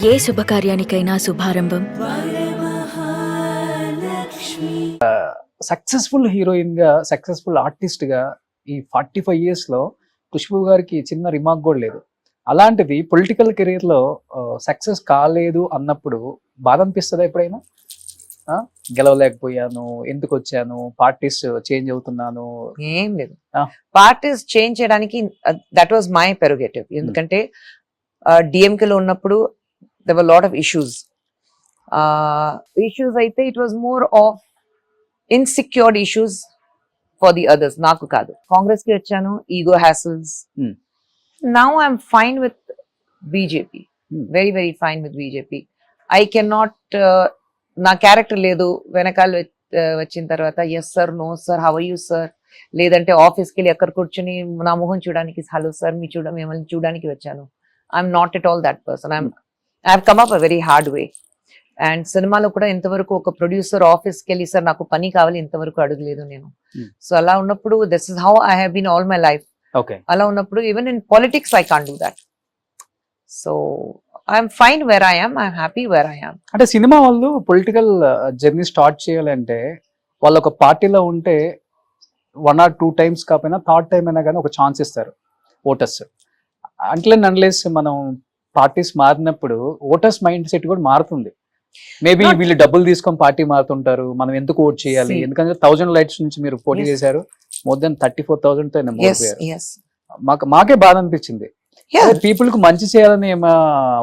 ఏ శుభకార్యానికైనా శుభారంభం. Successful heroine గా, successful artist గా ఈ 45 years లో ఖుష్బూ గారికి చిన్న రిమార్క్ కూడా లేదు. అలాంటిది పొలిటికల్ కెరీర్ లో సక్సెస్ కాలేదు అన్నప్పుడు బాధ అనిపిస్తుందా ఎప్పుడైనా? గెలవలేకపోయాను, ఎందుకు వచ్చాను, పార్టీస్ చేంజ్ అవుతున్నాను? ఏం లేదు. పార్టీస్ చేంజ్ చేయడానికి దట్ వాజ్ మై పెరోగేటివ్. ఎందుకంటే డిఎంకే లో ఉన్నప్పుడు there were a lot of issues. Issues అయితే it was more of insecure issues for the others. నాకు కాదు. కాంగ్రెస్ కి వచ్చాను, ego hassles. Now I'm fine with BJP. Very very fine with BJP. I cannot నా character లేదు. వెనకాల వచ్చిన తర్వాత yes sir, no sir, how are you sir, లేదంటే ఆఫీస్కి వెళ్ళి ఎక్కడ కూర్చొని నా మొహం చూడడానికి హలో సార్ మిమ్మల్ని చూడడానికి వచ్చాను. I'm not at all that person. I have come up a very hard way. And సినిమాలో కూడా ఇంతవరకు ఒక ప్రొడ్యూసర్ ఆఫీస్కి వెళ్ళి సార్ నాకు పని కావాలి ఇంతవరకు అడగలేదు నేను. సో అలా ఉన్నప్పుడు this is how I have been all my life. అలా ఉన్నప్పుడు even in politics I can't do that. So I'm fine where I am, I'm happy where I am. అంటే సినిమా వాళ్ళు పొలిటికల్ జర్నీ స్టార్ట్ చేయాలంటే వాళ్ళు ఒక పార్టీలో ఉంటే 1 or 2 times కాకపోయినా థర్డ్ టైం అయినా కానీ ఒక ఛాన్స్ ఇస్తారు ఓటర్స్. అన్లెస్ మనం పార్టీస్ మారినప్పుడు ఓటర్స్ మైండ్ సెట్ కూడా మారుతుంది. మేబీ వీళ్ళు డబ్బులు తీసుకొని పార్టీ మారుతుంటారు, మనం ఎందుకు ఓట్ చేయాలి, ఎందుకంటే 1000 lights నుంచి మీరు పోటీ చేశారు, మోర్ దెన్ 34,000 తో మాకే బాధ అనిపించింది. పీపుల్ కు మంచి చేయాలని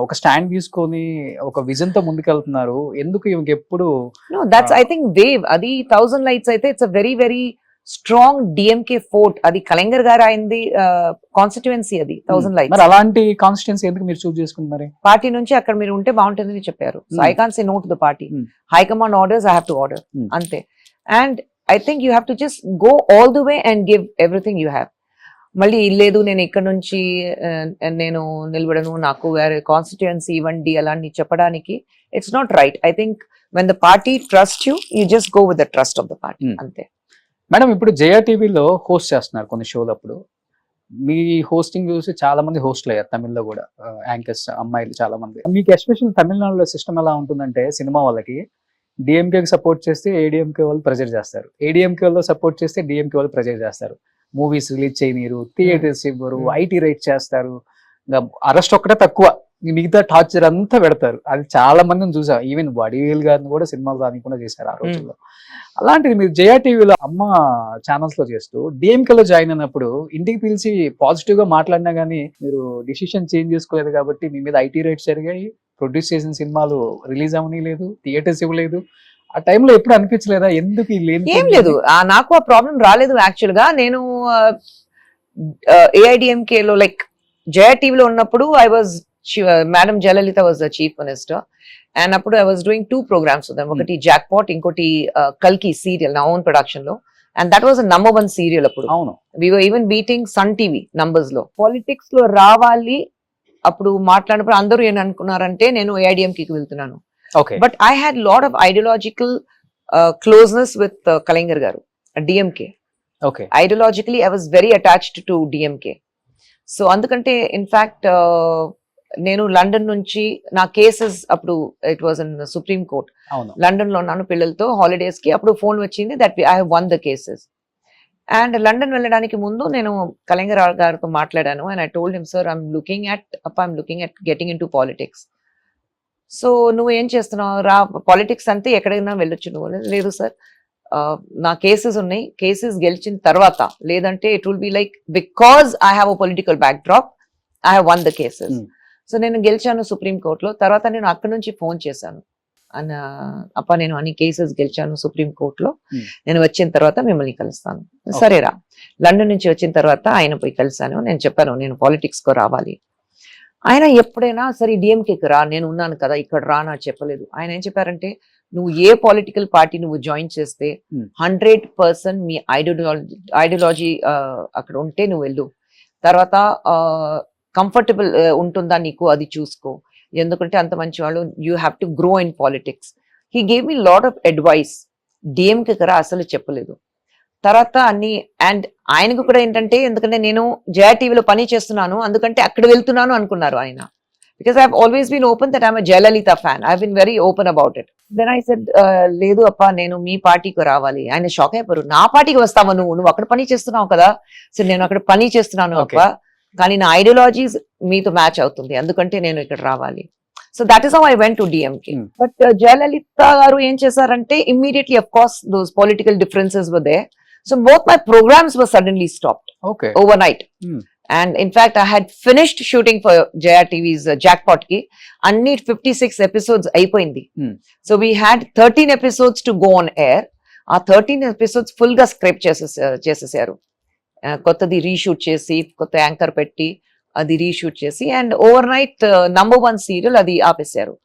ఒక స్టాండ్ తీసుకొని ఒక విజన్ తో ముందుకెళ్తున్నారు. ఎందుకు ఇవి ఎప్పుడు ఐ థింక్ వేవ్ అది 1000 lights అయితే it's a very very strong DMK fort. అది కలెంగర్ గారు అయింది కాన్స్టిట్యుయెన్సీ, అది 1000 lights. మరి అలాంటి కాన్స్టిట్యుయెన్సీ ఎందుకు మీరు చూస్ చేసుకున్నారు? పార్టీ నుంచి అక్కడ మీరు ఉంటే బాగుంటుందని చెప్పారు. So I can't say no to the party. High command orders, I have to order, అంతే. And I think you have to just go all the way and give everything you have. మళ్ళీ లేదు నేను ఇక్కడ నుంచి నేను నిలబడను, నాకు వేరే కాన్స్టిట్యుయెన్సీ ఇవ్వండి అలాంటి చెప్పడానికి it's not right. I think when the party trust you, you just go with the trust of the party, అంతే. మేడం, ఇప్పుడు జయా టీవీలో హోస్ట్ చేస్తున్నారు కొన్ని షోలు. అప్పుడు మీ హోస్టింగ్ చూసి చాలా మంది హోస్ట్లు అయ్యారు తమిళ్లో కూడా, యాంకర్స్ అమ్మాయిలు చాలా మంది. మీకు ఎస్పెషల్ తమిళనాడులో సిస్టమ్ ఎలా ఉంటుందంటే, సినిమా వాళ్ళకి డిఎంకేకి సపోర్ట్ చేస్తే ఏడిఎంకే వాళ్ళు ప్రెజర్ చేస్తారు, ఏడిఎంకే వాళ్ళు సపోర్ట్ చేస్తే డిఎంకే వాళ్ళు ప్రెజర్ చేస్తారు. మూవీస్ రిలీజ్ చేయనీరు, థియేటర్స్ ఇవ్వరు, ఐటీ రైట్ చేస్తారు, ఇంకా అరెస్ట్ ఒక్కటే తక్కువ, మిగతా టార్చర్ అంతా పెడతారు. అది చాలా మందిని చూసాం. ఈవెన్ వడివేల్ గారిని కూడా సినిమాలు రానికుండా చేశారు ఆ రోజుల్లో. అలాంటిది మీరు జయా టీవీలో అమ్మ ఛానల్స్ లో చేస్తూ డిఎంకేలో జాయిన్ అయినప్పుడు ఇంటికి పిలిచి పాజిటివ్ గా మాట్లాడినా గానీ మీరు డిసిషన్ చేంజ్ చేసుకోలేదు కాబట్టి మీ మీద ఐటీ రైట్స్ జరిగాయి, ప్రొడ్యూస్ చేసిన సినిమాలు రిలీజ్ అవని లేదు, థియేటర్స్ ఇవ్వలేదు. ఆ టైంలో ఎప్పుడు అనిపించలేదా ఎందుకు ఏం లేదు? నాకు ఆ ప్రాబ్లం రాలేదు. యాక్చువల్ గా నేను ఏఐడిఎంకే లో లైక్ జయా టీవీలో ఉన్నప్పుడు I was madam Jayalalithaa was the chief minister. And అప్పుడు I was doing 2 programs with them. ఒకటి జాక్పాట్, ఇంకోటి కల్కి సీరియల్ నా ఓన్ ప్రొడక్షన్ లో. And that was number 1 serial అప్పుడు. We were even beating Sun TV numbers లో. పాలిటిక్స్ లో రావాలి అప్పుడు మాట్లాడినప్పుడు అందరూ ఏం అనుకున్నారంటే నేను ఏఐడిఎంకి వెళ్తున్నాను. But I had lot of ideological closeness with Kalaignar garu, DMK. Ideologically I was very attached to DMK. So అందుకంటే ఇన్ఫాక్ట్ నేను లండన్ నుంచి నా కేసెస్ అప్పుడు it was in supreme court, London లో ఉన్నాను పిల్లలతో హాలిడేస్ కి. అప్పుడు ఫోన్ వచ్చింది that I have won the cases. And London వెళ్ళడానికి ముందు నేను కలెంగర్ గారితో మాట్లాడాను. And I told him sir, I'm looking at getting in to politics. So నువ్వు ఏం చేస్తున్నావు, రా పాలిటిక్స్ అంతే ఎక్కడైనా వెళ్ళొచ్చు. నువ్వు లేదు సార్, నా కేసెస్ ఉన్నాయి, కేసెస్ గెలిచిన తర్వాత, లేదంటే it will be like because I have a political back drop, I have one the cases. So నేను గెలిచాను సుప్రీం కోర్టులో. తర్వాత నేను అక్కడి నుంచి ఫోన్ చేశాను, నేను అన్ని కేసెస్ గెలిచాను సుప్రీం కోర్టులో, నేను వచ్చిన తర్వాత మిమ్మల్ని కలుస్తాను. సరేరా. లండన్ నుంచి వచ్చిన తర్వాత ఆయన పోయి కలిశాను. నేను చెప్పాను నేను పాలిటిక్స్ కు రావాలి. ఆయన ఎప్పుడైనా సరే డిఎంకేకి రా, నేను ఉన్నాను కదా ఇక్కడ రా నా చెప్పలేదు. ఆయన ఏం చెప్పారంటే, నువ్వు ఏ పొలిటికల్ పార్టీ నువ్వు జాయిన్ చేస్తే 100% మీ ఐడియాలజీ అక్కడ ఉంటే నువ్వు వెళ్ళు. తర్వాత కంఫర్టబుల్ ఉంటుందా నీకు అది చూసుకో, ఎందుకంటే అంత మంచి వాళ్ళు, you have to grow in politics. He gave me lot of advice. DMK కరా అసలు చెప్పలేదు. తర్వాత అన్ని అండ్ ఆయనకు కూడా ఏంటంటే, ఎందుకంటే నేను జయా టీవీలో పని చేస్తున్నాను అందుకంటే అక్కడ వెళ్తున్నాను అనుకున్నారు ఆయన. because I've always been open that I'm a Jayalalitha fan. I've been very open about it. Then I said, లేదు అప్ప నేను మీ పార్టీకి రావాలి. ఆయన షాక్ అయిపోయారు, నా పార్టీకి వస్తావా నువ్వు అక్కడ పని చేస్తున్నావు కదా. సో నేను అక్కడ పని చేస్తున్నాను అప్ప, కానీ నా ఐడియాలజీస్ మీతో మ్యాచ్ అవుతుంది, అందుకంటే నేను ఇక్కడ రావాలి. So that is how I went to DMK. But Jayalalithaa garu ఏం చేశారంటే, immediately of course those political differences were there. So both my programmes were suddenly stopped overnight. And in fact, I had finished shooting for Jaya TV's Jackpot ki. Anni 56 episodes అయిపోయింది. So we had 13 episodes to go on air. ఆ 13 episodes full గా script చేసేసారు. కొత్తది reshoot చేసి, కొత్త anchor పెట్టి అది reshoot చేసి, and overnight number 1 serial అది ఆపేశారు.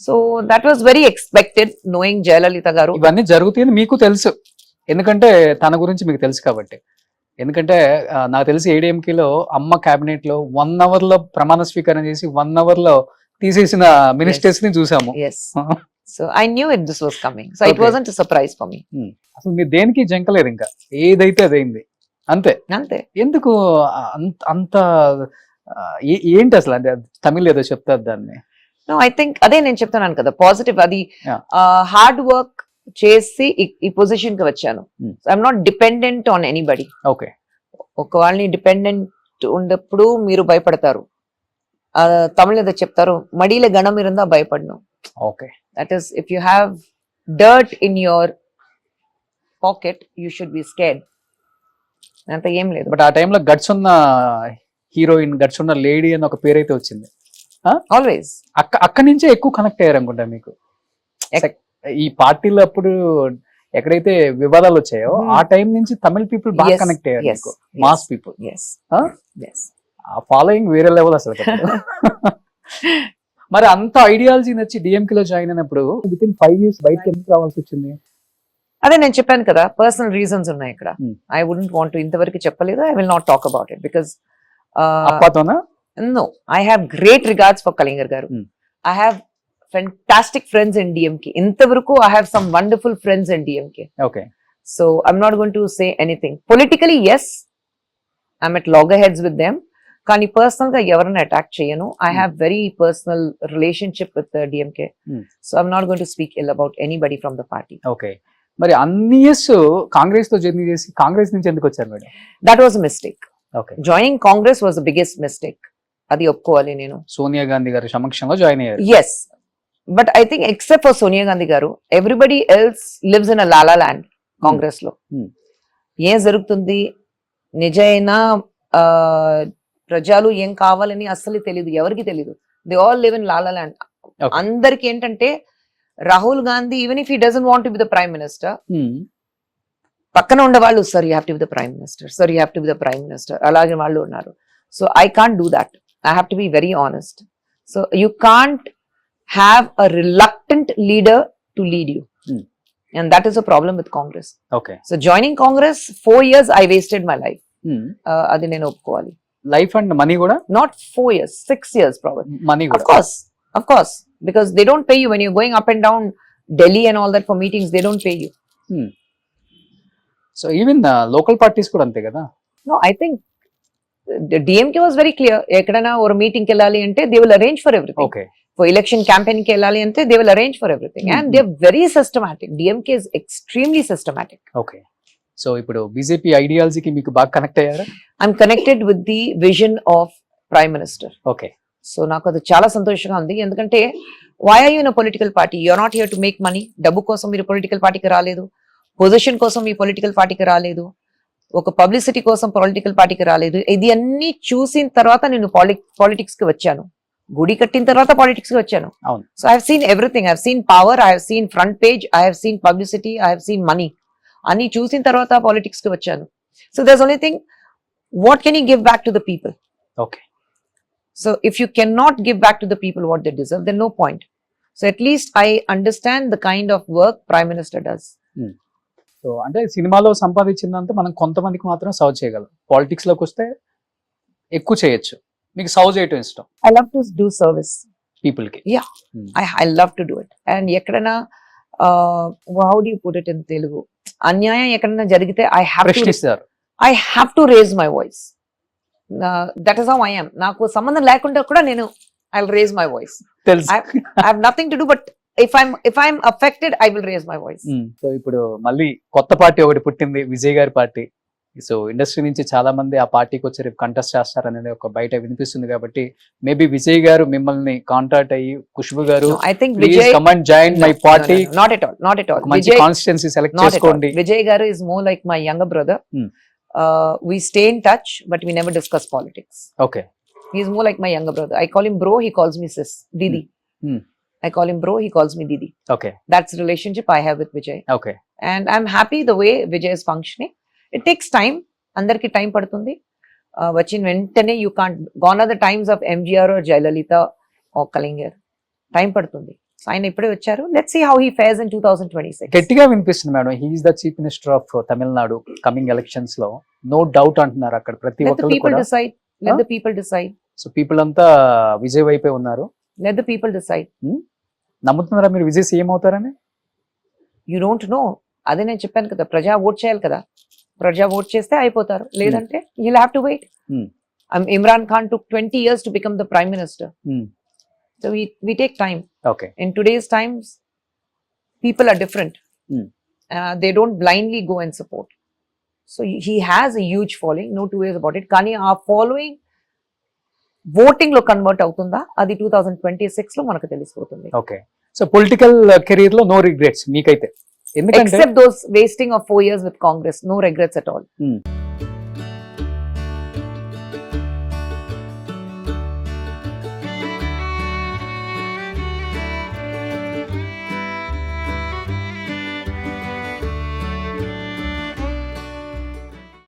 So that was very expected, knowing Jayalalithaa garu. ఇవన్నీ జరుగుతాయని మీకు తెలుసు, ఎందుకంటే తన గురించి మీకు తెలుసు కాబట్టి. ఎందుకంటే నాకు తెలిసి ఏడీఎంకేలో అమ్మ క్యాబినెట్ లో 1 hour లో ప్రమాణ స్వీకారం చేసి 1 hour లో తీసేసిన మినిస్టర్స్ ని చూసాము. So I knew it this was coming, so it wasn't a surprise for me. అసలు మీరు దేనికి జంకలేదు, ఇంకా ఏదైతే అదైంది అంతే. ఎందుకు అంత ఏంటి అసలు? అంటే తమిళ్ ఏదో చెప్తారు దాన్ని. నో, ఐ థింక్ అదే నేను చెప్తున్నాను కదా, పాజిటివ్. అది హార్డ్ వర్క్ చేసి ఈ పొజిషన్ కి వచ్చాను. I'm not dependent on anybody. ఒక వాళ్ళని డిపెండెంట్ ఉన్నప్పుడు మీరు భయపడతారు. తమిళ ఏదో చెప్తారు, మడిలో గణం ఇరుందా భయపడను. That is, if you have dirt in your pocket you should be scared. అంత ఏం లేదు. బట్ ఆ టైంలో గట్స్ ఉన్న హీరోయిన్, గట్స్ ఉన్న లేడీ అని ఒక పేరు అయితే వచ్చింది. ఆల్వేస్ అక్కడి నుంచే ఎక్కువ కనెక్ట్ అయ్యారు అనుకుంటా మీకు. ఈ పార్టీలో అప్పుడు ఎక్కడైతే వివాదాలు వచ్చాయో ఆ టైం నుంచి తమిళ పీపుల్ బాగా కనెక్ట్ అయ్యారు, మాస్ పీపుల్. ఆ ఫాలోయింగ్ వేరే లెవెల్ అసలు. మరి అంత ఐడియాలజీ నచ్చి డిఎంకే లో జాయిన్ అయినప్పుడు విత్ ఇన్ 5 years బయటకి ఎందుకు రావాల్సి వచ్చింది? అదే నేను చెప్పాను కదా, పర్సనల్ రీజన్స్ ఉన్నాయి ఇక్కడ. ఐ వుడెంట్ వాంట్ టు, ఇంతవరకు చెప్పలేదు. I will not talk about it because no, I have great regards for Kalaignar garu. I have fantastic friends in DMK. Intavaraku I have some wonderful friends in DMK. So I'm not going to say anything. Politically, yes, I'm at loggerheads with them. Kani personal ga evarana attack cheyanu. I have very personal relationship with the DMK. So I'm not going to speak ill about anybody from the party. మరి అన్ని years Congress తో journey చేసి కాంగ్రెస్ నుంచి ఎందుకు వచ్చారు madam? That was a mistake. Joining Congress was the biggest mistake. అది ఒప్పుకోవాలి నేను. సోనియా గాంధీ గారి సమక్షంలో జాయిన్ అయ్యారు. Yes. But I think except for Sonia Gandhi garu, everybody else lives in a lala land. Congress lo ఏం జరుగుతుంది, నిజైన ప్రజలు ఏం కావాలని అస్సలు తెలియదు, ఎవరికి తెలియదు. They all live in La La Land. అందరికి ఏంటంటే Rahul Gandhi, even if he doesn't want to be the prime minister, పక్కన ఉండే వాళ్ళు, sir you have to be the prime minister, sir you have to be the prime minister, అలాగే వాళ్ళు ఉన్నారు. So I can't do that. I have to be very honest. So you can't have a reluctant leader to lead you. And that is a problem with Congress. So joining Congress, 4 years I wasted my life. Adi nenu oppukovali. Life and money kuda? Not 4 years, 6 years probably. Money kuda? Of course, because they don't pay you when you're going up and down Delhi and all that for meetings. They don't pay you. So even local parties kuda ante kada? No, I think the DMK was very clear. Ekkadana or meeting ki ellali ante they will arrange for everything. For election campaign ki ellali ante they will arrange for everything. And they're very systematic. DMK is extremely systematic. So ipudu BJP ideology ki meeku baga connect ayyara? I'm connected with the vision of Prime Minister. So నాకు అది చాలా సంతోషంగా ఉంది. ఎందుకంటే why are you in a political party? You're not here to make money. డబ్బు కోసం మీరు political పార్టీకి రాలేదు, పొజిషన్ కోసం మీ పొలిటికల్ పార్టీకి రాలేదు, ఒక పబ్లిసిటీ కోసం పొలిటికల్ పార్టీకి రాలేదు. ఇది అన్ని చూసిన తర్వాత నేను పాలిటిక్స్ కి వచ్చాను. గుడి కట్టిన తర్వాత పాలిటిక్స్ కి వచ్చాను. So I have seen everything. I have seen power, I have seen front page, I have seen publicity, I have seen money. అన్ని చూసిన తర్వాత పాలిటిక్స్ కి వచ్చాను. So there's only thing, what can you give back to the people? So if you can not give back to the people what they deserve, then no point. So at least I understand the kind of work prime minister does. So అంటే సినిమాలో సంపాదించిందంతా మనం కొంతమందికి మాత్రం serve చేయగలం, politics లోకి వస్తే ఎక్కువ చేయొచ్చు. మీకు సర్వ్ చేయటం ఇష్టం? I love to do service people కి. Yeah, I love to do it. And ఎక్కడైనా how do you put it in Telugu, అన్యాయం ఎక్కడైనా జరిగితే I have to raise my voice. That is how I am. నాకు సంబంధం లేకుండా కూడా నేను I'll raise my voice. తెలుసు. I have nothing to do, but if I'm affected, I will raise my voice. So ఇప్పుడు మళ్ళీ కొత్త పార్టీ ఒకటి పుట్టింది, విజయ్ గారి పార్టీ. సో ఇండస్ట్రీ నుంచి చాలా మంది ఆ పార్టీకి వచ్చి రేపు కంటెస్ట్ చేస్తారనేది ఒక బయట వినిపిస్తుంది కాబట్టి మేబీ విజయ్ గారు మిమ్మల్ని కాంటాక్ట్ అయ్యి ఖుష్బు గారు No, I think please Vijay, come and join my party, no, not at all, not at all. మంచి Vijay, constituency select not at all. చేసుకోండి. Vijay Garu is more like my younger brother. Hmm. We stay in touch, but we never discuss politics. Okay. He's more like my younger brother. I call him bro, he calls me sis, Didi. Hmm. I call him bro, he calls me Didi. Okay. That's the relationship I have with Vijay. Okay. And I'm happy the way Vijay is functioning. It takes time. అందరికి time పడుతుంది. వచ్చిన వెంటనే you can't gone are the times of MGR or Jayalalithaa or Kalaignar. Time పడుతుంది. So ఆయన ఇప్పుడే వచ్చారు. Let's see how he fares in 2026. గట్టిగా వినిపిస్తుంది madam, he's the chief minister of Tamil Nadu coming elections లో, నో డౌట్ అంటున్నారు అక్కడ ప్రతి Let the ఒక్కరు people కూడా. decide. Let the people decide. So people అంతా విజయ్ వైపే ఉన్నారు. Let the people decide. నమ్ముతున్నారా మీరు విజయ్ సీఎం అవుతారని? You don't know. అదే నేను చెప్పాను కదా, ప్రజా ఓట్ చేయాలి కదా. ప్రజా ఓట్ చేస్తే అయిపోతారు, లేదంటే you'll have to wait. Imran Khan took 20 years to become the prime minister. So we take time. Okay. In today's times, people are different. They don't blindly go and support. So he has a huge following, no two ways about it. కానీ ఆ following voting లో convert అవుతుందా, అది 2026 లో మనకు తెలిసిపోతుంది. Okay. So political career లో no regrets మీకైతే? ఎందుకంటే Except those wasting of 4 years with Congress, no regrets at all.